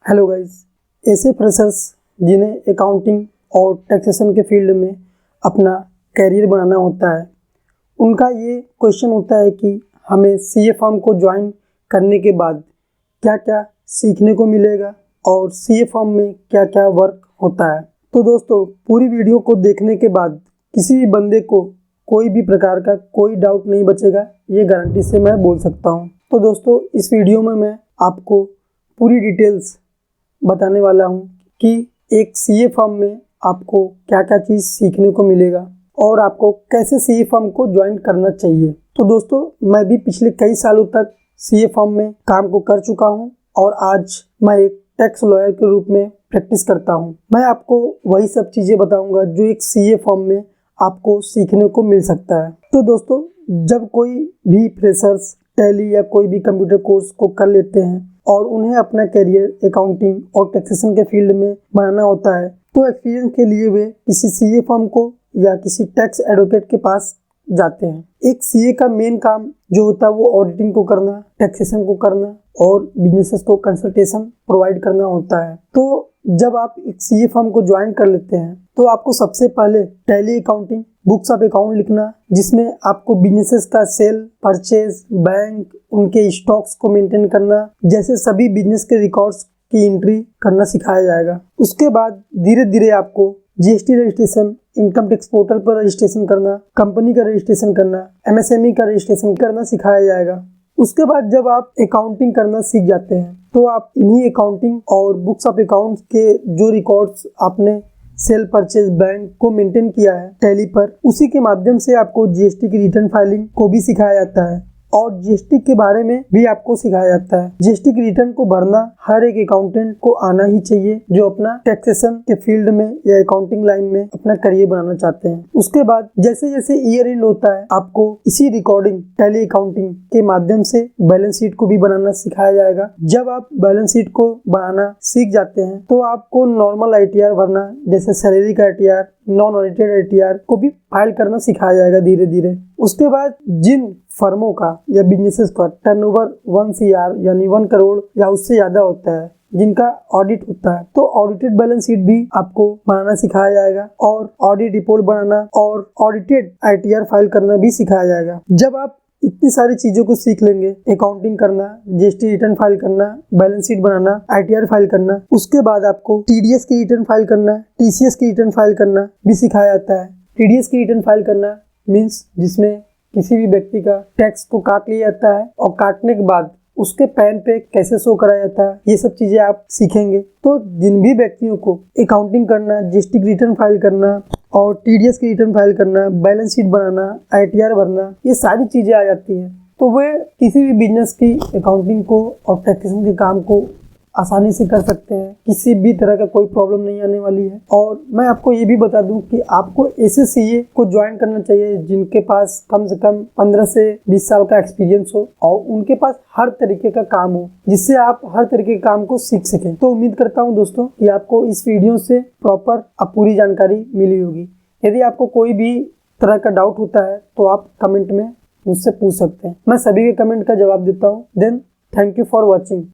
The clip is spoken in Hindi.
हेलो गाइस, ऐसे फ्रेशर्स जिन्हें अकाउंटिंग और टैक्सेशन के फील्ड में अपना कैरियर बनाना होता है, उनका ये क्वेश्चन होता है कि हमें सीए फर्म को ज्वाइन करने के बाद क्या क्या सीखने को मिलेगा और सीए फर्म में क्या क्या वर्क होता है। तो दोस्तों, पूरी वीडियो को देखने के बाद किसी भी बंदे को कोई भी प्रकार का कोई डाउट नहीं बचेगा, ये गारंटी से मैं बोल सकता हूँ। तो दोस्तों, इस वीडियो में मैं आपको पूरी डिटेल्स बताने वाला हूँ कि एक सीए फर्म में आपको क्या क्या चीज़ सीखने को मिलेगा और आपको कैसे सीए फर्म को ज्वाइन करना चाहिए। तो दोस्तों, मैं भी पिछले कई सालों तक सीए फर्म में काम को कर चुका हूँ और आज मैं एक टैक्स लॉयर के रूप में प्रैक्टिस करता हूँ। मैं आपको वही सब चीज़ें बताऊँगा जो एक सीए फर्म में आपको सीखने को मिल सकता है। तो दोस्तों, जब कोई भी फ्रेशर्स टैली या कोई भी कंप्यूटर कोर्स को कर लेते हैं और उन्हें अपना करियर अकाउंटिंग और टैक्सेशन के फील्ड में बनाना होता है, तो एक्सपीरियंस के लिए वे किसी सीए फर्म को या किसी टैक्स एडवोकेट के पास जाते हैं। एक सीए का मेन काम जो होता है वो ऑडिटिंग को करना, टैक्सेशन को करना और बिजनेसेस को कंसल्टेशन प्रोवाइड करना होता है। तो जब आप एक सीए फर्म को ज्वाइन कर लेते हैं तो आपको सबसे पहले tally accounting books of account लिखना, जिसमें आपको बिजनेसेस का सेल, परचेज, बैंक, उनके स्टॉक्स को मेंटेन करना जैसे सभी बिजनेस के रिकॉर्ड्स की एंट्री करना सिखाया जाएगा। उसके बाद धीरे धीरे आपको GST registration, income tax portal पर रजिस्ट्रेशन करना, कंपनी का रजिस्ट्रेशन करना, एमएसएमई का रजिस्ट्रेशन करना सिखाया जाएगा। उसके बाद जब आप अकाउंटिंग करना सीख जाते हैं तो आप इन्हीं अकाउंटिंग और बुक्स ऑफ अकाउंट्स के जो रिकॉर्ड्स आपने सेल, परचेज, बैंक को मेंटेन किया है टैली पर, उसी के माध्यम से आपको जीएसटी की रिटर्न फाइलिंग को भी सिखाया जाता है और जीएसटी के बारे में भी आपको सिखाया जाता है। जीएसटी की रिटर्न को भरना हर एक अकाउंटेंट को आना ही चाहिए जो अपना टैक्सेशन के फील्ड में या अकाउंटिंग लाइन में अपना करियर बनाना चाहते हैं। उसके बाद जैसे जैसे ईयर एंड होता है, आपको इसी रिकॉर्डिंग टैली अकाउंटिंग के माध्यम से बैलेंस शीट को भी बनाना सिखाया जाएगा। जब आप बैलेंस शीट को बनाना सीख जाते हैं तो आपको नॉर्मल आईटीआर भरना, जैसे सैलरी का आईटीआर, नॉन ऑडिटेड आईटीआर को भी फाइल करना सिखाया जाएगा धीरे धीरे। उसके बाद जिन फर्मों का या बिजनेसेस का टर्नओवर 1 CR यानी 1 करोड़ या उससे ज्यादा होता है, जिनका ऑडिट होता है, तो ऑडिटेड बैलेंस शीट भी आपको बनाना सिखाया जाएगा और ऑडिट रिपोर्ट बनाना और ऑडिटेड आईटीआर फाइल करना भी सिखाया जाएगा। जब आप इतनी सारी चीजों को सीख लेंगे, अकाउंटिंग करना, जीएसटी रिटर्न फाइल करना, बैलेंस शीट बनाना, आईटीआर फाइल करना, उसके बाद आपको टीडीएस की रिटर्न फाइल करना, टीसीएस की रिटर्न फाइल करना भी सिखाया जाता है। टीडीएस की रिटर्न फाइल करना मीन्स जिसमें किसी भी व्यक्ति का टैक्स को काट लिया जाता है और काटने के बाद उसके पैन पे कैसे शो कराया जाता है, ये सब चीजें आप सीखेंगे। तो जिन भी व्यक्तियों को अकाउंटिंग करना, जीएसटी की रिटर्न फाइल करना और टीडीएस की रिटर्न फाइल करना, बैलेंस शीट बनाना, आईटीआर भरना, ये सारी चीजें आ जाती हैं, तो वे किसी भी बिजनेस की अकाउंटिंग को और टैक्सेशन के काम को आसानी से कर सकते हैं। किसी भी तरह का कोई प्रॉब्लम नहीं आने वाली है। और मैं आपको ये भी बता दूं कि आपको ऐसे सीए को ज्वाइन करना चाहिए जिनके पास कम से कम 15 से 20 साल का एक्सपीरियंस हो और उनके पास हर तरीके का काम हो, जिससे आप हर तरीके के काम को सीख सकें। तो उम्मीद करता हूँ दोस्तों कि आपको इस वीडियो से प्रॉपर पूरी जानकारी मिली होगी। यदि आपको कोई भी तरह का डाउट होता है तो आप कमेंट में मुझसे पूछ सकते हैं। मैं सभी के कमेंट का जवाब देता हूँ। Then thank you for watching.